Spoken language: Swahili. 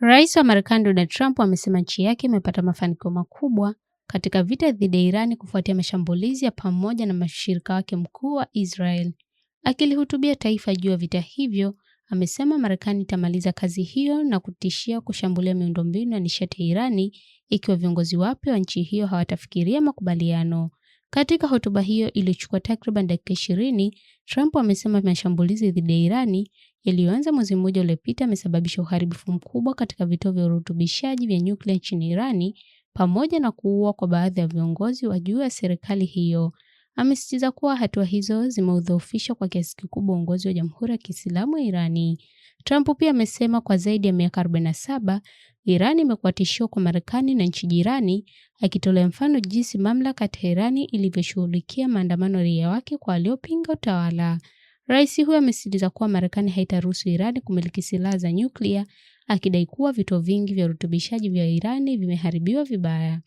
Rais wa Marekani Donald Trump amesema nchi yake imepata mafanikio makubwa katika vita dhidi ya Irani kufuatia mashambulizi ya pamoja na mshirika wake mkuu wa Israel. Akilihutubia taifa juu ya vita hivyo, amesema Marekani itamaliza kazi hiyo na kutishia kushambulia miundombinu ya nishati ya Irani ikiwa viongozi wapya wa nchi hiyo hawatafikiria makubaliano. Katika hotuba hiyo iliyochukua takriban dakika 20, Trump amesema mashambulizi dhidi ya Irani yaliyoanza mwezi mmoja uliopita yamesababisha uharibifu mkubwa katika vituo vya urutubishaji vya nyuklia nchini Irani pamoja na kuua kwa baadhi ya viongozi wa juu ya serikali hiyo. Amesisitiza kuwa hatua hizo zimeudhoofisha kwa kiasi kikubwa uongozi wa Jamhuri ya Kiislamu ya Irani. Trump pia amesema kwa zaidi ya miaka 47, Irani imekuwa tishio kwa Marekani na nchi jirani, akitolea mfano jinsi mamlaka ya Teherani ilivyoshughulikia maandamano ya raia wake kwa waliopinga utawala. Rais huyo amesisitiza kuwa Marekani haitaruhusu Irani kumiliki silaha za nyuklia, akidai kuwa vituo vingi vya urutubishaji vya Irani vimeharibiwa vibaya.